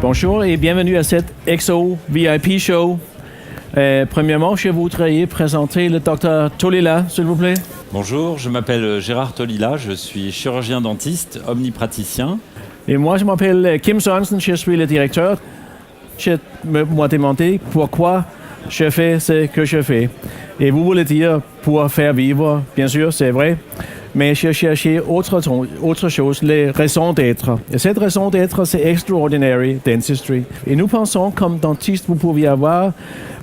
Bonjour et bienvenue à cette XO VIP Show. Premièrement, je voudrais présenter le docteur Tolila, s'il vous plaît. Bonjour, je m'appelle Gérard Tolila, je suis chirurgien dentiste, omnipraticien. Et moi, je m'appelle Kim Sørensen, je suis le directeur. Je me demandé pourquoi je fais ce que je fais. Et vous voulez dire pour faire vivre, bien sûr, c'est vrai. Mais je cherchais autre chose, les raisons d'être. Et cette raison d'être, c'est Extraordinary Dentistry. Et nous pensons, comme dentiste, vous pouvez avoir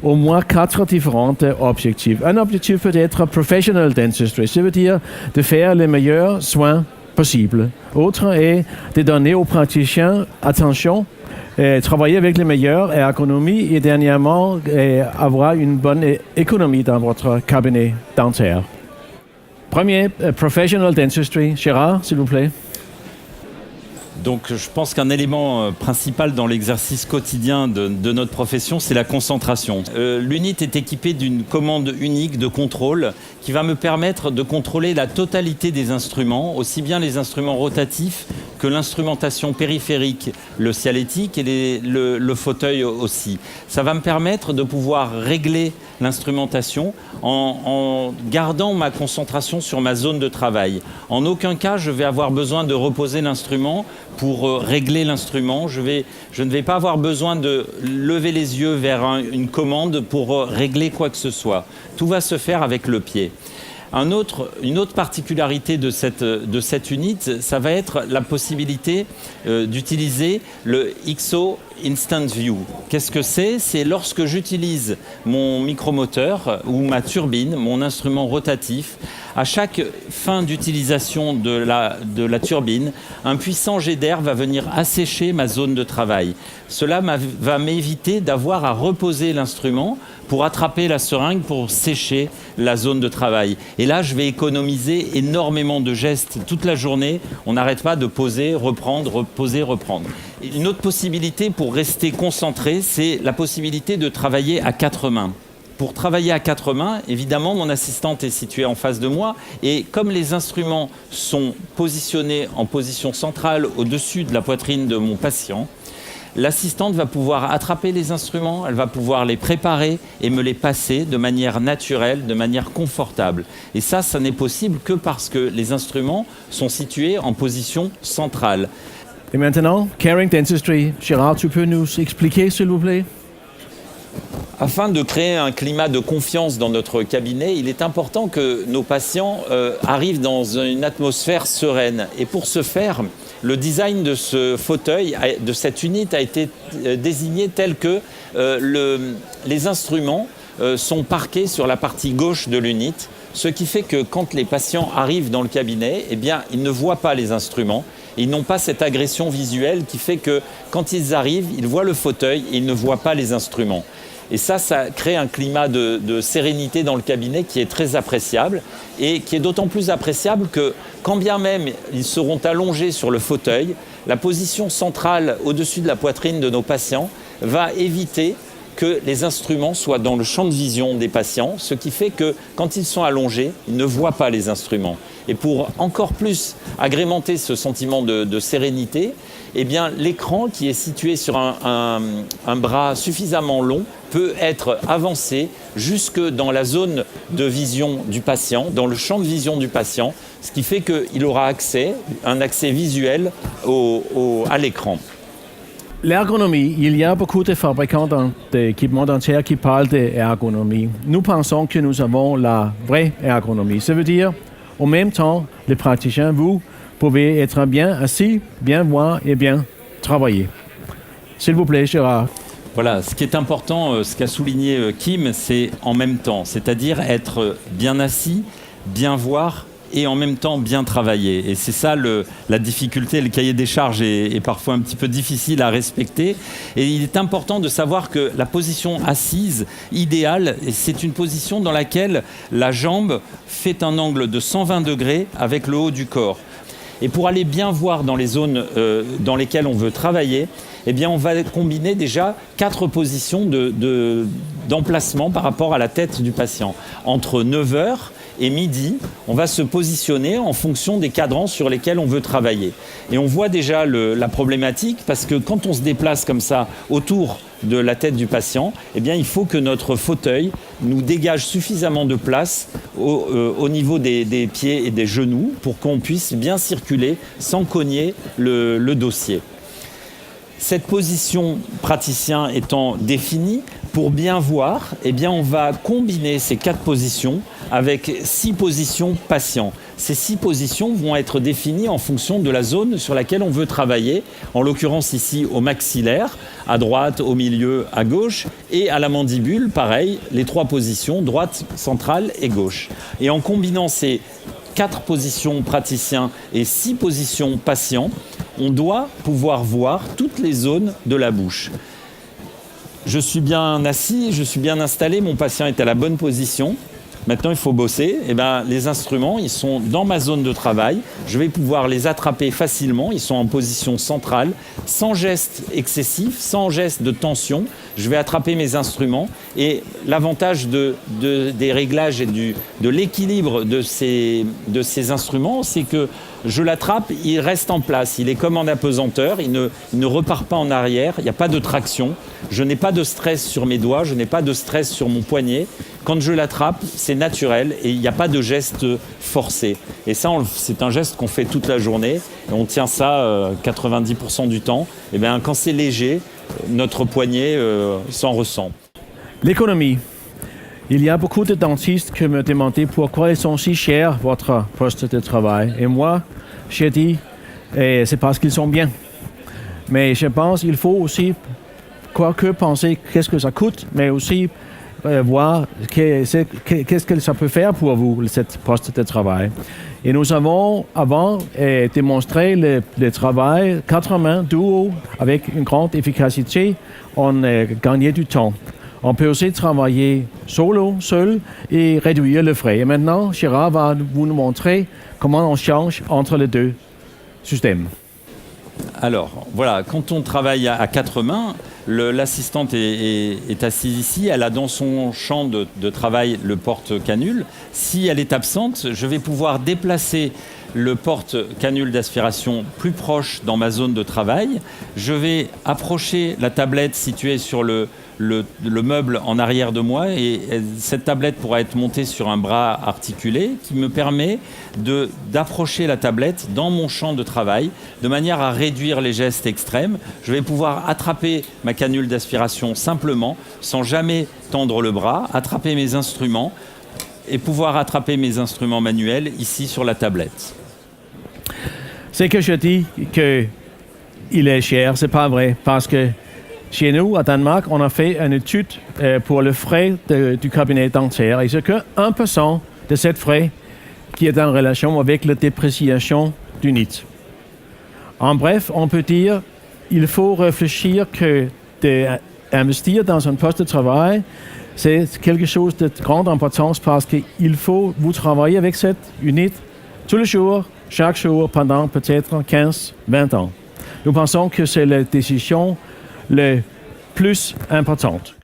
au moins 4 différents objectifs. Un objectif peut être Professional Dentistry, ça veut dire de faire les meilleurs soins possibles. Autre est de donner aux praticiens attention, travailler avec les meilleurs, ergonomie et dernièrement, avoir une bonne économie dans votre cabinet dentaire. Premier, Professional Dentistry. Gérard, s'il vous plaît. Donc je pense qu'un élément principal dans l'exercice quotidien de notre profession, c'est la concentration. L'unit est équipée d'une commande unique de contrôle qui va me permettre de contrôler la totalité des instruments, aussi bien les instruments rotatifs que l'instrumentation périphérique, le cialétique et le fauteuil aussi. Ça va me permettre de pouvoir régler l'instrumentation en gardant ma concentration sur ma zone de travail. En aucun cas, je vais avoir besoin de reposer l'instrument pour régler l'instrument. Je ne vais pas avoir besoin de lever les yeux vers une commande pour régler quoi que ce soit. Tout va se faire avec le pied. Une autre particularité de cette unité, ça va être la possibilité d'utiliser le XO Instant View. Qu'est-ce que c'est ? C'est lorsque j'utilise mon micromoteur ou ma turbine, mon instrument rotatif, à chaque fin d'utilisation de la turbine, un puissant jet d'air va venir assécher ma zone de travail. Cela va m'éviter d'avoir à reposer l'instrument pour attraper la seringue, pour sécher la zone de travail. Et là, je vais économiser énormément de gestes toute la journée. On n'arrête pas de poser, reprendre, reposer, reprendre. Une autre possibilité pour rester concentré, c'est la possibilité de travailler à 4 mains. Pour travailler à 4 mains, évidemment, mon assistante est située en face de moi et comme les instruments sont positionnés en position centrale au-dessus de la poitrine de mon patient, l'assistante va pouvoir attraper les instruments, elle va pouvoir les préparer et me les passer de manière naturelle, de manière confortable. Et ça n'est possible que parce que les instruments sont situés en position centrale. Et maintenant, Caring Dentistry. Gérard, tu peux nous expliquer, s'il vous plaît ? Afin de créer un climat de confiance dans notre cabinet, il est important que nos patients arrivent dans une atmosphère sereine. Et pour ce faire, le design de ce fauteuil, de cette unité, a été désigné tel que les instruments sont parqués sur la partie gauche de l'unité, ce qui fait que quand les patients arrivent dans le cabinet, eh bien, ils ne voient pas les instruments. Ils n'ont pas cette agression visuelle qui fait que quand ils arrivent, ils voient le fauteuil et ils ne voient pas les instruments. Et ça crée un climat de sérénité dans le cabinet qui est très appréciable et qui est d'autant plus appréciable que quand bien même ils seront allongés sur le fauteuil, la position centrale au-dessus de la poitrine de nos patients va éviter que les instruments soient dans le champ de vision des patients, ce qui fait que quand ils sont allongés, ils ne voient pas les instruments. Et pour encore plus agrémenter ce sentiment de sérénité, eh bien, l'écran qui est situé sur un bras suffisamment long peut être avancé jusque dans la zone de vision du patient, dans le champ de vision du patient, ce qui fait qu'il aura un accès visuel à l'écran. L'ergonomie, il y a beaucoup de fabricants d'équipements dentaires qui parlent d'ergonomie. Nous pensons que nous avons la vraie ergonomie. Ça veut dire, en même temps, les praticiens, vous pouvez être bien assis, bien voir et bien travailler. S'il vous plaît, Gérard. Voilà, ce qui est important, ce qu'a souligné Kim, c'est en même temps, c'est-à-dire être bien assis, bien voir et en même temps bien travailler. Et c'est ça la difficulté, le cahier des charges est parfois un petit peu difficile à respecter. Et il est important de savoir que la position assise idéale, c'est une position dans laquelle la jambe fait un angle de 120 degrés avec le haut du corps. Et pour aller bien voir dans les zones dans lesquelles on veut travailler, eh bien on va combiner déjà 4 positions d'emplacement par rapport à la tête du patient. Entre 9h et midi, on va se positionner en fonction des cadrans sur lesquels on veut travailler. Et on voit déjà la problématique parce que quand on se déplace comme ça autour de la tête du patient, eh bien, il faut que notre fauteuil nous dégage suffisamment de place au niveau des pieds et des genoux pour qu'on puisse bien circuler sans cogner le dossier. Cette position praticien étant définie, pour bien voir, eh bien, on va combiner ces 4 positions avec 6 positions patients. Ces 6 positions vont être définies en fonction de la zone sur laquelle on veut travailler, en l'occurrence ici au maxillaire, à droite, au milieu, à gauche, et à la mandibule, pareil, les 3 positions, droite, centrale et gauche. Et en combinant ces 4 positions praticiens et 6 positions patients, on doit pouvoir voir toutes les zones de la bouche. Je suis bien assis, je suis bien installé, mon patient est à la bonne position. Maintenant, il faut bosser. Eh ben, les instruments, ils sont dans ma zone de travail. Je vais pouvoir les attraper facilement. Ils sont en position centrale, sans geste excessif, sans geste de tension. Je vais attraper mes instruments. Et l'avantage des réglages et de l'équilibre de ces instruments, c'est que je l'attrape, il reste en place. Il est comme en apesanteur, il ne repart pas en arrière, il n'y a pas de traction. Je n'ai pas de stress sur mes doigts, je n'ai pas de stress sur mon poignet. Quand je l'attrape, c'est naturel et il n'y a pas de geste forcé. Et ça, c'est un geste qu'on fait toute la journée. Et on tient ça 90% du temps. Et bien, quand c'est léger, notre poignet s'en ressent. L'économie. Il y a beaucoup de dentistes qui me demandaient pourquoi ils sont si chers, votre poste de travail. Et moi, j'ai dit, c'est parce qu'ils sont bien. Mais je pense qu'il faut aussi, quoique penser qu'est-ce que ça coûte, mais aussi voir qu'est-ce que ça peut faire pour vous, cette poste de travail. Et nous avons avant démontré le travail 4 mains duo avec une grande efficacité. On a gagné du temps. On peut aussi travailler seul et réduire le frais. Et maintenant, Gérard va vous montrer comment on change entre les 2 systèmes. Alors, voilà, quand on travaille à 4 mains, l'assistante est assise ici, elle a dans son champ de travail le porte-canule. Si elle est absente, je vais pouvoir déplacer le porte-canule d'aspiration plus proche dans ma zone de travail. Je vais approcher la tablette située sur le meuble en arrière de moi et cette tablette pourra être montée sur un bras articulé qui me permet d'approcher la tablette dans mon champ de travail de manière à réduire les gestes extrêmes. Je vais pouvoir attraper ma canule d'aspiration simplement, sans jamais tendre le bras, attraper mes instruments et pouvoir attraper mes instruments manuels ici sur la tablette. C'est que je dis qu'il est cher, c'est pas vrai, parce que chez nous, à Danemark, on a fait une étude pour le frais du cabinet dentaire et c'est que 1% de cette frais qui est en relation avec la dépréciation du NIT. En bref, on peut dire qu'il faut réfléchir que d'investir dans un poste de travail, c'est quelque chose de grande importance parce qu'il faut vous travailler avec cette unité tous les jours, chaque jour, pendant peut-être 15, 20 ans. Nous pensons que c'est la décision la plus importante.